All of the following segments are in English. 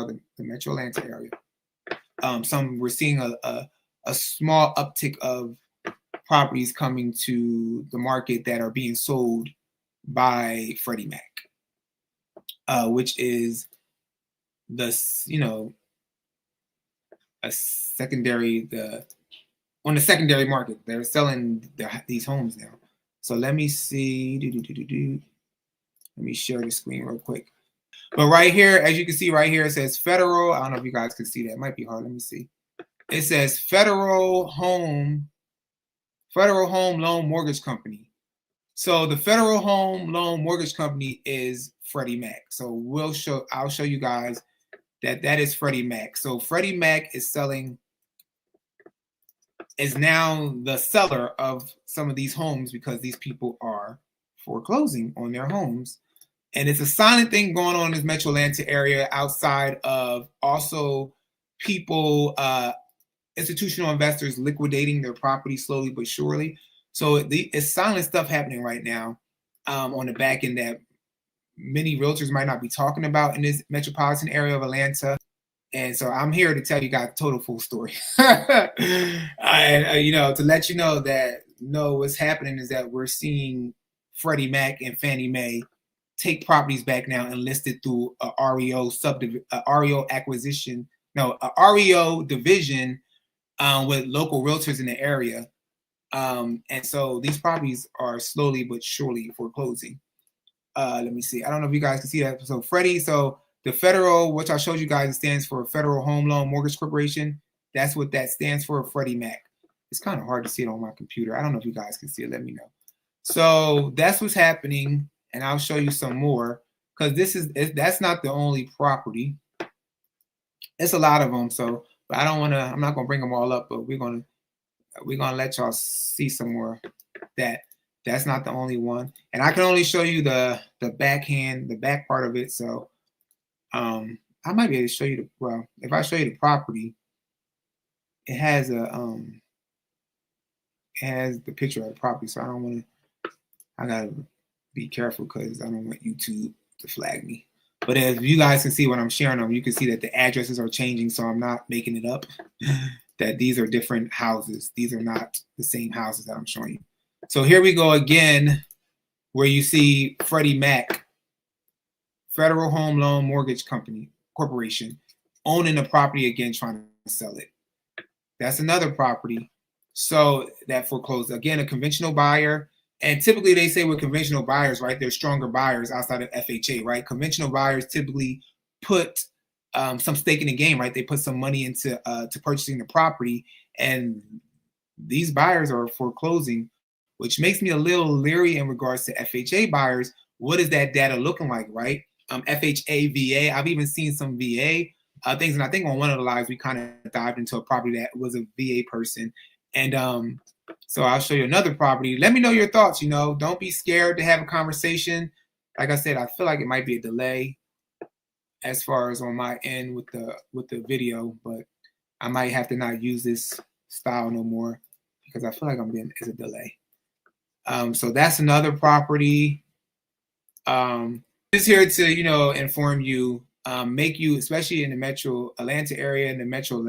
well, the Metro Atlanta area. We're seeing a small uptick of properties coming to the market that are being sold by Freddie Mac, which is the a secondary on the secondary market. They're selling these homes now. So let me see. Let me share the screen real quick. But right here, as you can see right here, it says Federal. I don't know if you guys can see that. It might be hard. Let me see. It says Federal Home Loan Mortgage Company. So the Federal Home Loan Mortgage Company is Freddie Mac. So I'll show you guys that is Freddie Mac. So Freddie Mac is now the seller of some of these homes because these people are foreclosing on their homes. And it's a silent thing going on in this Metro Atlanta area outside of also people, institutional investors liquidating their property slowly but surely. So it's silent stuff happening right now on the back end that many realtors might not be talking about in this metropolitan area of Atlanta. And so I'm here to tell you guys the total full story. And, to let you know that what's happening is that we're seeing Freddie Mac and Fannie Mae take properties back now and list it through a REO division with local realtors in the area. And so these properties are slowly but surely foreclosing. Let me see. I don't know if you guys can see that. So Freddie, the Federal, which I showed you guys, stands for Federal Home Loan Mortgage Corporation. That's what that stands for, Freddie Mac. It's kind of hard to see it on my computer. I don't know if you guys can see it. Let me know. So that's what's happening, and I'll show you some more because that's not the only property. It's a lot of them. So, but I'm not gonna bring them all up, but we're gonna let y'all see some more. That's not the only one, and I can only show you the back part of it. So. I might be able to show you if I show you the property, it has the picture of the property. So I gotta be careful because I don't want YouTube to flag me. But if you guys can see what I'm sharing them, you can see that the addresses are changing. So I'm not making it up that these are different houses. These are not the same houses that I'm showing you. So here we go again, where you see Freddie Mac, Federal Home Loan Mortgage Corporation, owning the property again, trying to sell it. That's another property. So that foreclosed. Again, a conventional buyer. And typically they say with conventional buyers, right, they're stronger buyers outside of FHA, right? Conventional buyers typically put some stake in the game, right? They put some money into to purchasing the property. And these buyers are foreclosing, which makes me a little leery in regards to FHA buyers. What is that data looking like, right? FHA, VA. I've even seen some VA things, and I think on one of the lives we kind of dived into a property that was a VA person. And so I'll show you another property. Let me know your thoughts. Don't be scared to have a conversation. Like I said, I feel like it might be a delay as far as on my end with the video, but I might have to not use this style no more because I feel like it's a delay. So that's another property. Just here to inform you, make you, especially in the Metro Atlanta area, in the Metro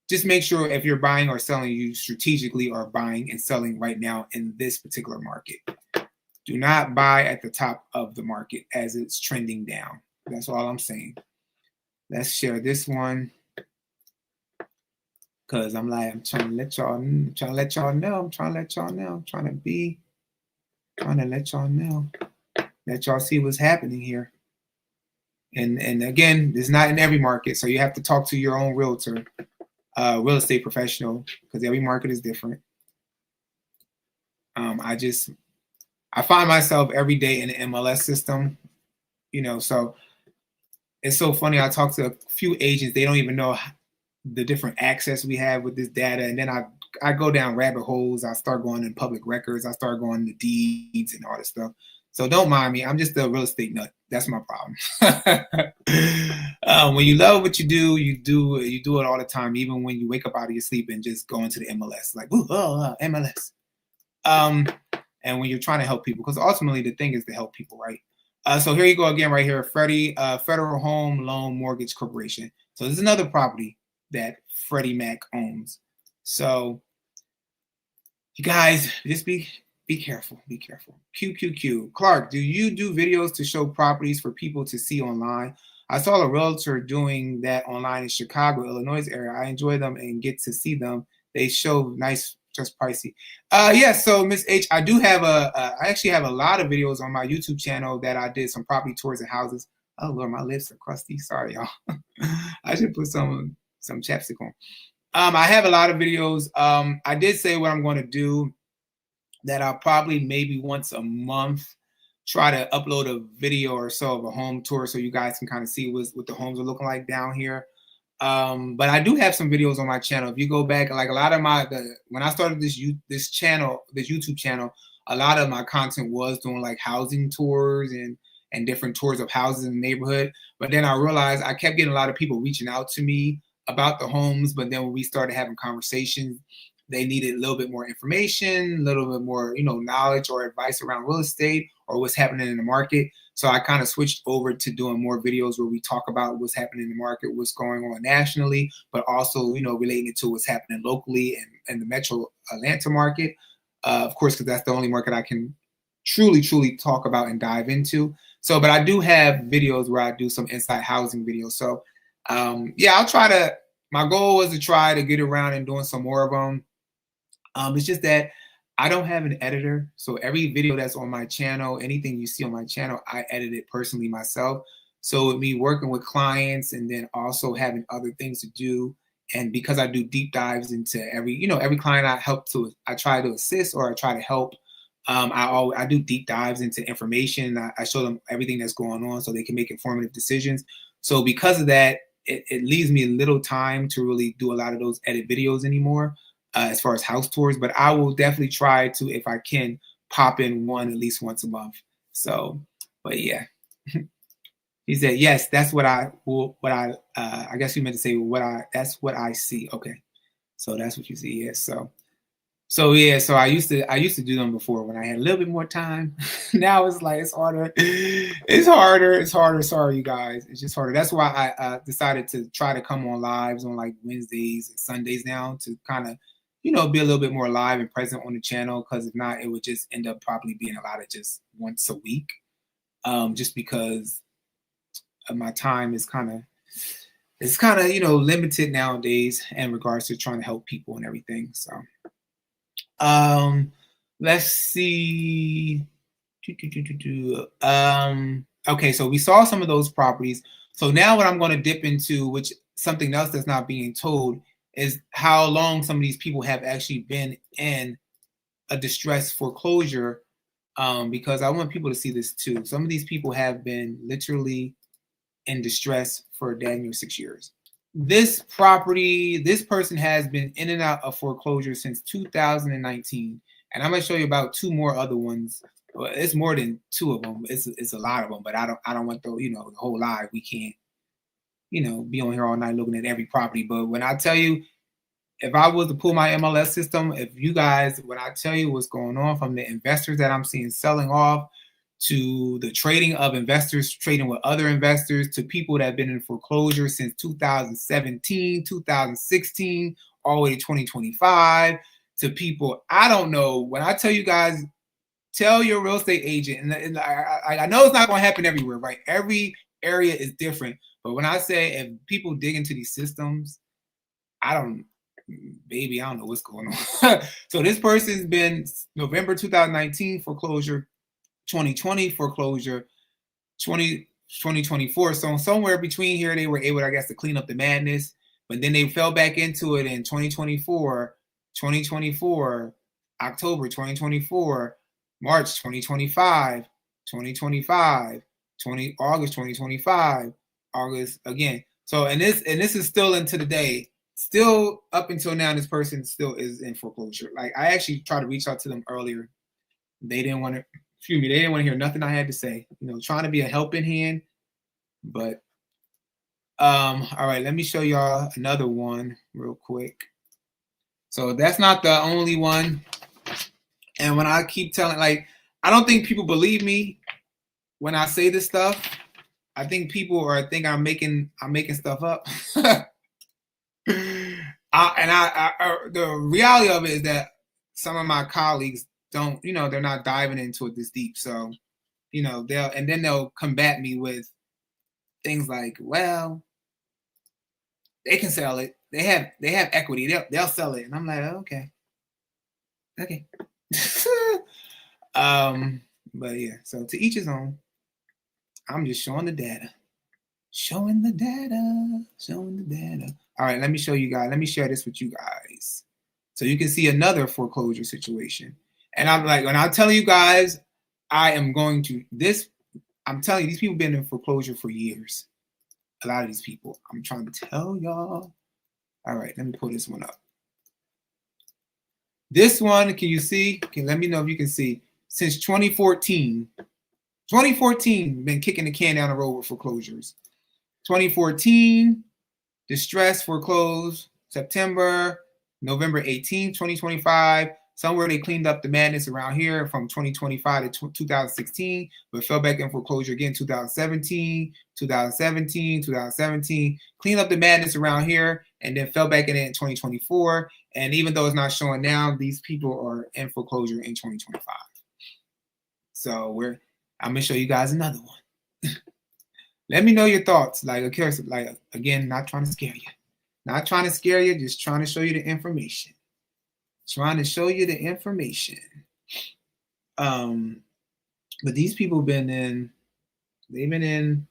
just make sure if you're buying or selling, you strategically are buying and selling right now in this particular market. Do not buy at the top of the market as it's trending down. That's all I'm saying. Let's share this one because I'm trying to let y'all know. I'm trying to let y'all know. Let y'all see what's happening here. And again, it's not in every market, so you have to talk to your own realtor, real estate professional, because every market is different. I find myself every day in the MLS system, so it's so funny. I talk to a few agents, they don't even know the different access we have with this data, and then I go down rabbit holes. I start going in public records. I start going to deeds and all this stuff. So don't mind me. I'm just a real estate nut. That's my problem. When you love what you do it all the time, even when you wake up out of your sleep and just go into the MLS, like, ooh, MLS. And when you're trying to help people, because ultimately the thing is to help people, right? So here you go again right here, Freddie Federal Home Loan Mortgage Corporation. So this is another property that Freddie Mac owns. So you guys, just be careful, be careful. QQQ. Clark, do you do videos to show properties for people to see online? I saw a realtor doing that online in Chicago, Illinois area. I enjoy them and get to see them. They show nice, just pricey. Yeah, so Miss H, I do have I actually have a lot of videos on my YouTube channel that I did some property tours and houses. Oh Lord, my lips are crusty. Sorry, y'all. I should put some chapstick on. I have a lot of videos. I did say what I'm going to do, that I'll probably maybe once a month try to upload a video or so of a home tour so you guys can kind of see what the homes are looking like down here. But I do have some videos on my channel. If you go back, like a lot of when I started this YouTube channel, a lot of my content was doing like housing tours and different tours of houses in the neighborhood. But then I realized I kept getting a lot of people reaching out to me about the homes. But then when we started having conversations, they needed a little bit more information, a little bit more, knowledge or advice around real estate or what's happening in the market. So I kind of switched over to doing more videos where we talk about what's happening in the market, what's going on nationally, but also, relating it to what's happening locally and the Metro Atlanta market. Of course, because that's the only market I can truly talk about and dive into. So, but I do have videos where I do some inside housing videos. So, yeah, my goal was to try to get around and doing some more of them. It's just that I don't have an editor. So every video that's on my channel, anything you see on my channel, I edit it personally myself. So with me working with clients and then also having other things to do, and because I do deep dives into every client I try to assist or I try to help. I do deep dives into information. I show them everything that's going on so they can make informative decisions. So because of that, it leaves me a little time to really do a lot of those edit videos anymore. As far as house tours, but I will definitely try to, if I can, pop in one at least once a month. So, but yeah, he said yes. That's what I guess you meant to say that's what I see. Okay, so that's what you see. Yes. So yeah. So I used to do them before when I had a little bit more time. Now it's like it's harder. It's harder. Sorry, you guys. It's just harder. That's why I decided to try to come on lives on like Wednesdays and Sundays now to kind of be a little bit more live and present on the channel, because if not, it would just end up probably being a lot of just once a week, just because of my time is kind of limited nowadays in regards to trying to help people and everything. So let's see. Okay, so we saw some of those properties. So now what I'm going to dip into, which something else that's not being told, is how long some of these people have actually been in a distressed foreclosure, because I want people to see this too. Some of these people have been literally in distress for dang near 6 years. This person has been in and out of foreclosure since 2019, and I'm going to show you about two more other ones. Well, it's more than two of them. It's a lot of them, but I don't want the whole live. We can't be on here all night looking at every property. But when I tell you, if I was to pull my MLS system, when I tell you what's going on, from the investors that I'm seeing selling off, to the trading of investors trading with other investors, to people that have been in foreclosure since 2017, 2016, all the way to 2025, to people, I don't know. When I tell you guys, tell your real estate agent, and I know it's not going to happen everywhere, right? Every area is different. But when I say if people dig into these systems, I don't know what's going on. So this person's been November 2019 foreclosure, 2020 foreclosure, 2024. So somewhere between here, they were able, I guess, to clean up the madness. But then they fell back into it in 2024, October 2024, March 2025, August 2025, August again. So and this is still into the day. Still up until now, this person still is in foreclosure. Like, I actually tried to reach out to them earlier. They didn't want to, they didn't want to hear nothing I had to say. Trying to be a helping hand. But all right, let me show y'all another one real quick. So that's not the only one. And when I keep telling, like, I don't think people believe me when I say this stuff, I think people are think I'm making stuff up. The reality of it is that some of my colleagues don't, they're not diving into it this deep. So, they'll combat me with things like, well, they can sell it. They have equity. They'll sell it. And I'm like, okay. But yeah, so to each his own. I'm just showing the data. Showing the data. All right, let me show you guys. Let me share this with you guys. So you can see another foreclosure situation. And I'm like, when I tell you guys, I'm telling you, these people have been in foreclosure for years. A lot of these people. I'm trying to tell y'all. All right, let me pull this one up. This one, can you see? Let me know if you can see. Since 2014, been kicking the can down the road with foreclosures. 2014, distress foreclosed September, November 18, 2025. Somewhere they cleaned up the madness around here from 2025 to 2016, but fell back in foreclosure again 2017, cleaned up the madness around here, and then fell back in it in 2024. And even though it's not showing now, these people are in foreclosure in 2025. So I'm gonna show you guys another one. Let me know your thoughts. Like again, not trying to scare you. Not trying to scare you, just trying to show you the information. But these people they've been in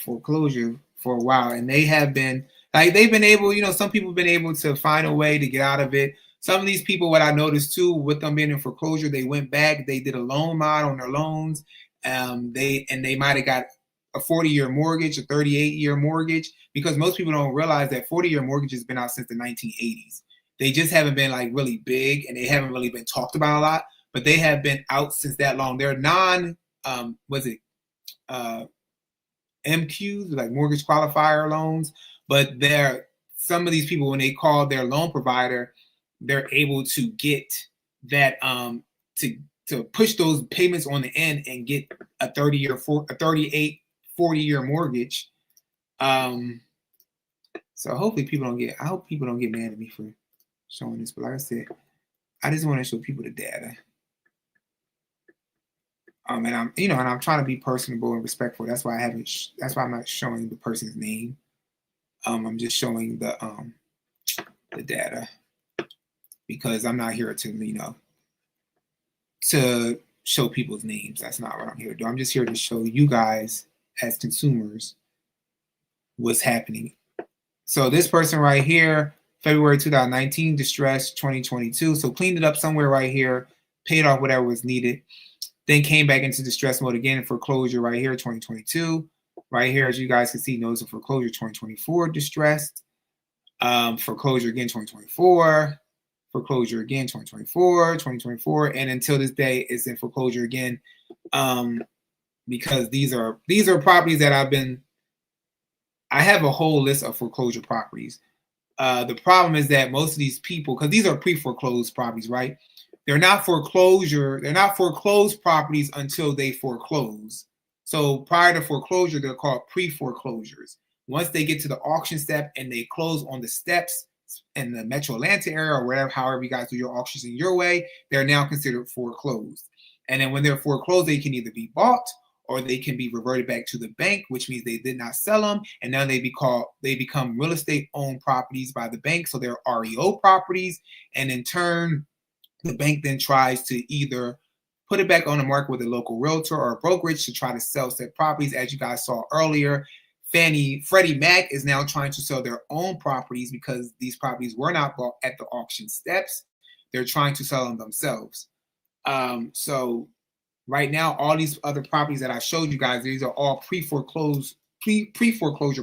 foreclosure for a while, and they've been able, some people have been able to find a way to get out of it. Some of these people, what I noticed too, with them being in foreclosure, they went back, they did a loan mod on their loans. They might have got a 40-year mortgage, a 38-year mortgage, because most people don't realize that 40-year mortgage has been out since the 1980s. They just haven't been like really big, and they haven't really been talked about a lot, but they have been out since that long. They're MQs, like mortgage qualifier loans, but some of these people, when they call their loan provider, they're able to get that to push those payments on the end and get a 38, 40-year mortgage. So hopefully I hope people don't get mad at me for showing this, but like I said, I just want to show people the data. And I'm trying to be personable and respectful. That's why I'm not showing the person's name. I'm just showing the data, because I'm not here to to show people's names. That's not what I'm here to do. I'm just here to show you guys as consumers what's happening. So this person right here, February 2019, distress 2022. So cleaned it up somewhere right here, paid off whatever was needed, then came back into distress mode again, foreclosure right here, 2022. Right here, as you guys can see, notice of foreclosure 2024, distressed. Foreclosure again 2024, foreclosure again 2024, and until this day it's in foreclosure again, because these are properties that I have a whole list of foreclosure properties. The problem is that most of these people, because these are pre-foreclosed properties, right? They're not foreclosed properties until they foreclose. So prior to foreclosure, they're called pre-foreclosures. Once they get to the auction step and they close on the steps in the Metro Atlanta area or wherever, however you guys do your auctions in your way, they're now considered foreclosed. And then when they're foreclosed, they can either be bought or they can be reverted back to the bank, which means they did not sell them, and now they become real estate owned properties by the bank. So they're REO properties, and in turn, the bank then tries to either put it back on the market with a local realtor or a brokerage to try to sell said properties. As you guys saw earlier, Freddie Mac is now trying to sell their own properties because these properties were not bought at the auction steps. They're trying to sell them themselves. So right now, all these other properties that I showed you guys, these are all pre-foreclosure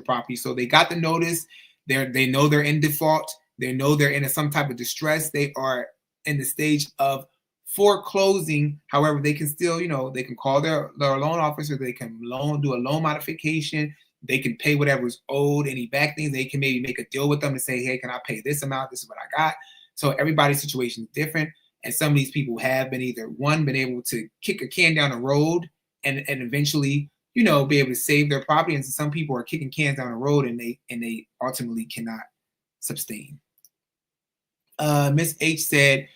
properties. So they got the notice. They know they're in default. They know they're in some type of distress. They are in the stage of foreclosing. However, they can still, they can call their loan officer. They can do a loan modification. They can pay whatever's owed, any back things. They can maybe make a deal with them and say, hey, can I pay this amount? This is what I got. So everybody's situation is different. And some of these people have been been able to kick a can down the road and eventually, you know, be able to save their property. And some people are kicking cans down the road, and they ultimately cannot sustain. Miss H said,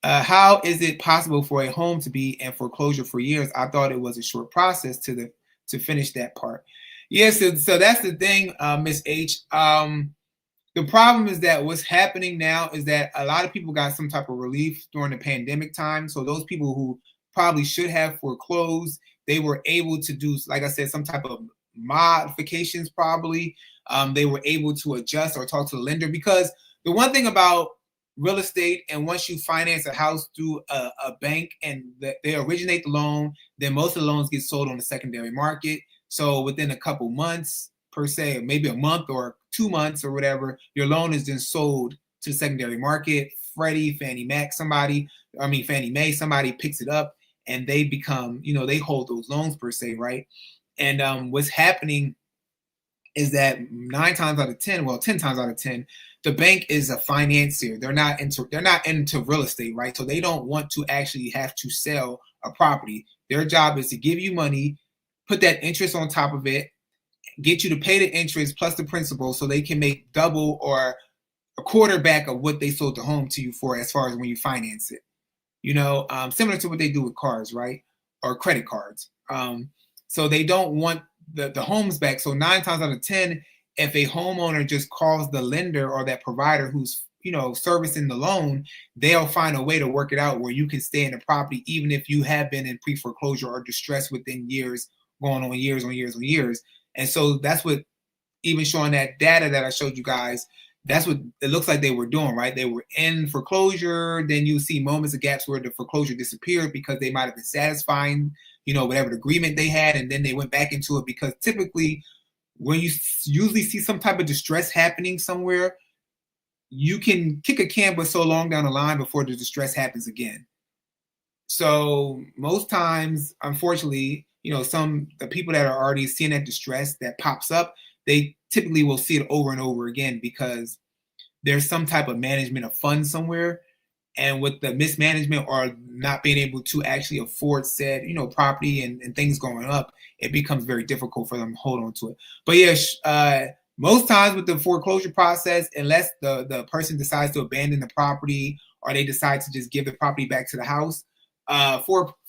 how is it possible for a home to be in foreclosure for years? I thought it was a short process to finish that part. Yes, so that's the thing, Miss H. The problem is that what's happening now is that a lot of people got some type of relief during the pandemic time. So those people who probably should have foreclosed, they were able to do, like I said, some type of modifications probably. They were able to adjust or talk to the lender, because the one thing about real estate, and once you finance a house through a bank and they originate the loan, then most of the loans get sold on the secondary market. So within a couple months, per se, maybe a month or 2 months or whatever, your loan is then sold to the secondary market. Freddie, Fannie Mae, somebody picks it up, and they become, you know, they hold those loans per se, right? And what's happening is that 9 times out of 10, well, 10 times out of 10, the bank is a financier. They're not into real estate, right? So they don't want to actually have to sell a property. Their job is to give you money, put that interest on top of it, get you to pay the interest plus the principal, so they can make double or a quarterback of what they sold the home to you for, as far as when you finance it. You know, similar to what they do with cars, right? Or credit cards. So they don't want the homes back. So 9 times out of 10, if a homeowner just calls the lender or that provider who's, you know, servicing the loan, they'll find a way to work it out where you can stay in the property, even if you have been in pre-foreclosure or distress within years, going on years on years on years. And so that's what, even showing that data that I showed you guys, that's what it looks like they were doing, right? They were in foreclosure. Then you see moments of gaps where the foreclosure disappeared because they might have been satisfying, you know, whatever the agreement they had. And then they went back into it, because typically when you usually see some type of distress happening somewhere, you can kick a can but so long down the line before the distress happens again. So most times, unfortunately, you know, the people that are already seeing that distress that pops up, they typically will see it over and over again, because there's some type of management of funds somewhere. And with the mismanagement or not being able to actually afford said, you know, property and things going up, it becomes very difficult for them to hold on to it. But yeah, most times with the foreclosure process, unless the person decides to abandon the property or they decide to just give the property back to the house,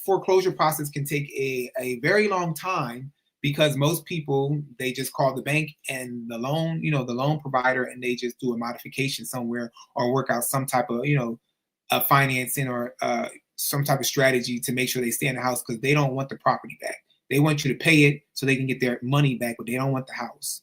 foreclosure process can take a very long time, because most people, they just call the bank and the loan, you know, the loan provider, and they just do a modification somewhere or work out some type of, you know, financing or some type of strategy to make sure they stay in the house, because they don't want the property back. They want you to pay it so they can get their money back, but they don't want the house.